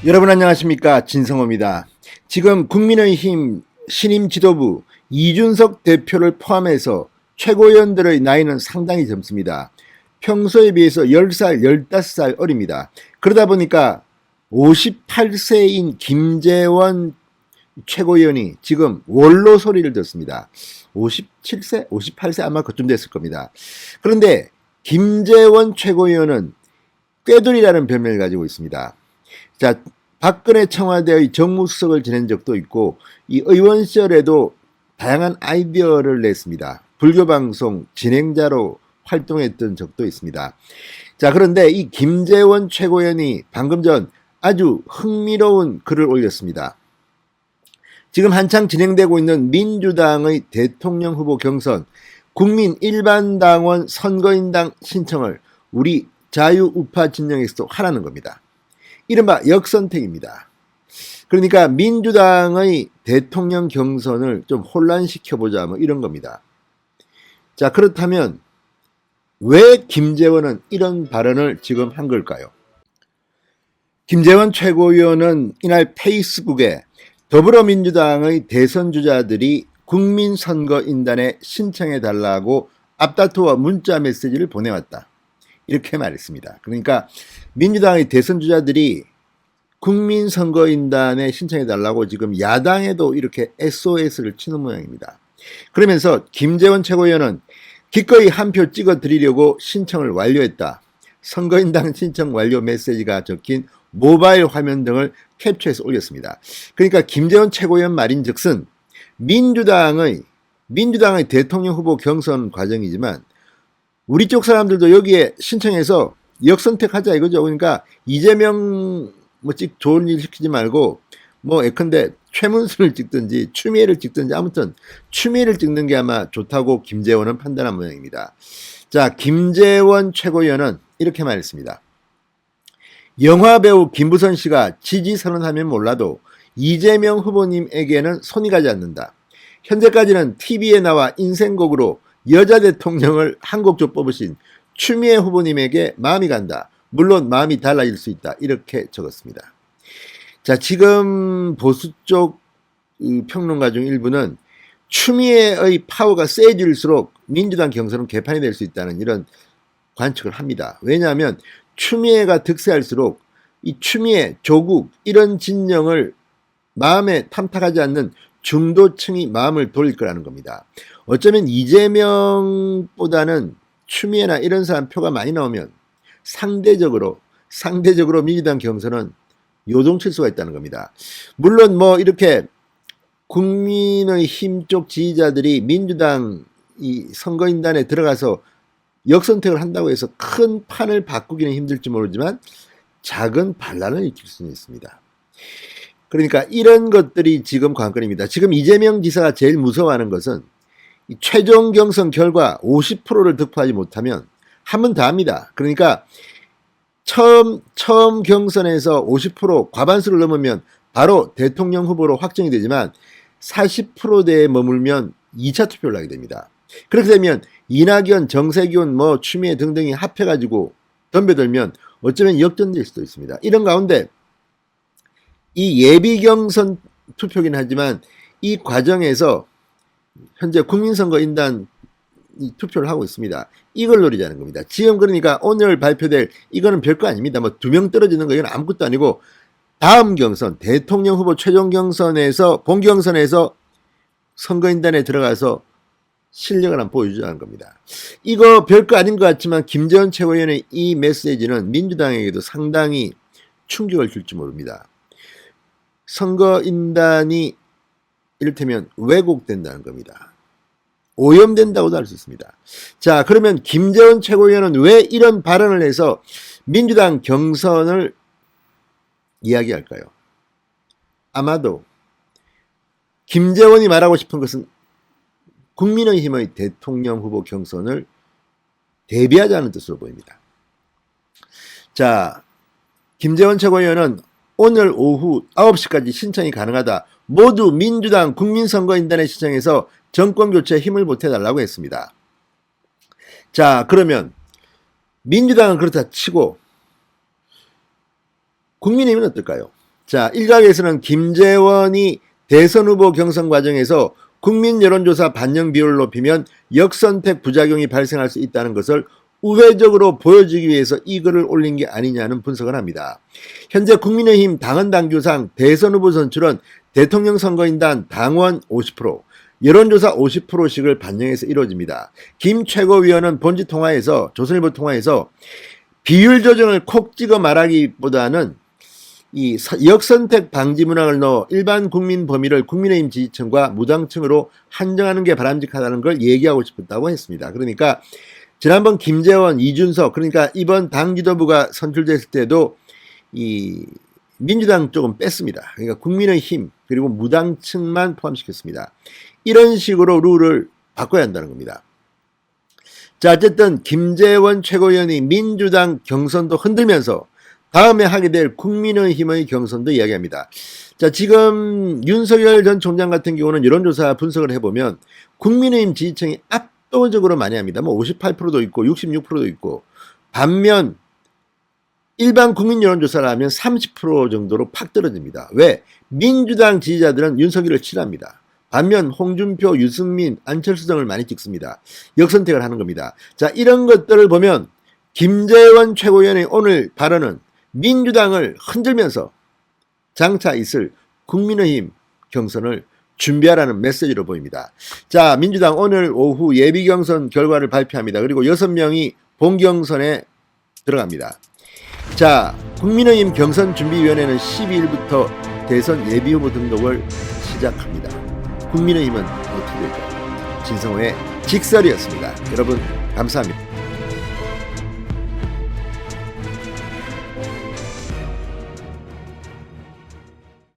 여러분 안녕하십니까, 진성호입니다. 지금 국민의힘 신임 지도부 이준석 대표를 포함해서 최고위원들의 나이는 상당히 젊습니다. 평소에 비해서 10살, 15살 어립니다. 그러다 보니까 58세인 김재원 최고위원이 지금 원로 소리를 듣습니다. 57세, 58세 아마 그쯤 됐을 겁니다. 그런데 김재원 최고위원은 꾀돌이라는 별명을 가지고 있습니다. 자, 박근혜 청와대의 정무수석을 지낸 적도 있고, 이 의원 시절에도 다양한 아이디어를 냈습니다. 불교방송 진행자로 활동했던 적도 있습니다. 자, 그런데 이 김재원 최고위원이 방금 전 아주 흥미로운 글을 올렸습니다. 지금 한창 진행되고 있는 민주당의 대통령 후보 경선, 국민 일반당원 선거인당 신청을 우리 자유우파 진영에서도 하라는 겁니다. 이른바 역선택입니다. 그러니까 민주당의 대통령 경선을 좀 혼란시켜보자 뭐 이런 겁니다. 자, 그렇다면 왜 김재원은 이런 발언을 지금 한 걸까요? 김재원 최고위원은 이날 페이스북에 더불어민주당의 대선 주자들이 국민선거인단에 신청해달라고 앞다투어 문자 메시지를 보내왔다, 이렇게 말했습니다. 그러니까 민주당의 대선 주자들이 국민선거인단에 신청해달라고 지금 야당에도 이렇게 SOS를 치는 모양입니다. 그러면서 김재원 최고위원은 기꺼이 한 표 찍어 드리려고 신청을 완료했다. 선거인단 신청 완료 메시지가 적힌 모바일 화면 등을 캡처해서 올렸습니다. 그러니까 김재원 최고위원 말인즉슨 민주당의 대통령 후보 경선 과정이지만 우리 쪽 사람들도 여기에 신청해서 역선택하자 이거죠. 그러니까 이재명 좋은 일 시키지 말고 예컨대 최문순을 찍든지 추미애를 찍든지 아무튼 추미애를 찍는 게 아마 좋다고 김재원은 판단한 모양입니다. 자, 김재원 최고위원은 이렇게 말했습니다. 영화배우 김부선 씨가 지지 선언하면 몰라도 이재명 후보님에게는 손이 가지 않는다. 현재까지는 TV에 나와 인생곡으로 여자 대통령을 한 곡조 뽑으신 추미애 후보님에게 마음이 간다. 물론 마음이 달라질 수 있다. 이렇게 적었습니다. 자, 지금 보수 쪽 평론가 중 일부는 추미애의 파워가 세질수록 민주당 경선은 개판이 될 수 있다는 이런 관측을 합니다. 왜냐하면 추미애가 득세할수록 이 추미애, 조국 이런 진영을 마음에 탐탁하지 않는 중도층이 마음을 돌릴 거라는 겁니다. 어쩌면 이재명보다는 추미애나 이런 사람 표가 많이 나오면 상대적으로 민주당 경선은 요동칠 수가 있다는 겁니다. 물론 이렇게 국민의힘 쪽 지지자들이 민주당 이 선거인단에 들어가서 역선택을 한다고 해서 큰 판을 바꾸기는 힘들지 모르지만 작은 반란을 일으킬 수는 있습니다. 그러니까 이런 것들이 지금 관건입니다. 지금 이재명 지사가 제일 무서워하는 것은 이 최종 경선 결과 50%를 득표하지 못하면 한 번 더 합니다. 그러니까 처음 경선에서 50% 과반수를 넘으면 바로 대통령 후보로 확정이 되지만 40%대에 머물면 2차 투표를 하게 됩니다. 그렇게 되면 이낙연, 정세균, 추미애 등등이 합해가지고 덤벼들면 어쩌면 역전될 수도 있습니다. 이런 가운데 이 예비 경선 투표긴 하지만 이 과정에서 현재 국민선거인단 투표를 하고 있습니다. 이걸 노리자는 겁니다. 지금 그러니까 오늘 발표될 이거는 별거 아닙니다. 2명 떨어지는 거 이건 아무것도 아니고 다음 경선 대통령 후보 최종 경선에서 본경선에서 선거인단에 들어가서 실력을 한번 보여주자는 겁니다. 이거 별거 아닌 것 같지만 김재원 최고위원의 이 메시지는 민주당에게도 상당히 충격을 줄지 모릅니다. 선거인단이 이를테면 왜곡된다는 겁니다. 오염된다고도 할 수 있습니다. 자, 그러면 김재원 최고위원은 왜 이런 발언을 해서 민주당 경선을 이야기할까요? 아마도 김재원이 말하고 싶은 것은 국민의힘의 대통령 후보 경선을 대비하자는 뜻으로 보입니다. 자, 김재원 최고위원은 오늘 오후 9시까지 신청이 가능하다. 모두 민주당 국민선거인단에 신청해서 정권교체에 힘을 보태달라고 했습니다. 자, 그러면 민주당은 그렇다 치고 국민의힘은 어떨까요? 자, 일각에서는 김재원이 대선 후보 경선 과정에서 국민 여론조사 반영 비율을 높이면 역선택 부작용이 발생할 수 있다는 것을 우회적으로 보여주기 위해서 이 글을 올린 게 아니냐는 분석을 합니다. 현재 국민의힘 당헌 당규상 대선 후보 선출은 대통령 선거인단 당원 50%, 여론조사 50%씩을 반영해서 이루어집니다. 김 최고위원은 본지 통화에서 조선일보 통화에서 비율 조정을 콕 찍어 말하기보다는 이 역선택 방지 문항을 넣어 일반 국민 범위를 국민의힘 지지층과 무당층으로 한정하는 게 바람직하다는 걸 얘기하고 싶었다고 했습니다. 그러니까 지난번 김재원, 이준석, 그러니까 이번 당 지도부가 선출됐을 때도 이 민주당 쪽은 뺐습니다. 그러니까 국민의힘 그리고 무당층만 포함시켰습니다. 이런 식으로 룰을 바꿔야 한다는 겁니다. 자, 어쨌든 김재원 최고위원이 민주당 경선도 흔들면서 다음에 하게 될 국민의힘의 경선도 이야기합니다. 자, 지금 윤석열 전 총장 같은 경우는 여론조사 분석을 해보면 국민의힘 지지층이 압도적으로 많이 합니다. 뭐 58%도 있고 66%도 있고, 반면 일반 국민 여론조사를 하면 30% 정도로 팍 떨어집니다. 왜? 민주당 지지자들은 윤석열을 싫어합니다. 반면 홍준표, 유승민, 안철수 등을 많이 찍습니다. 역선택을 하는 겁니다. 자, 이런 것들을 보면 김재원 최고위원의 오늘 발언은 민주당을 흔들면서 장차 있을 국민의힘 경선을 준비하라는 메시지로 보입니다. 자, 민주당 오늘 오후 예비경선 결과를 발표합니다. 그리고 6명이 본경선에 들어갑니다. 자, 국민의힘 경선준비위원회는 12일부터 대선 예비후보 등록을 시작합니다. 국민의힘은 어떻게 될까요? 진성호의 직설이었습니다. 여러분 감사합니다.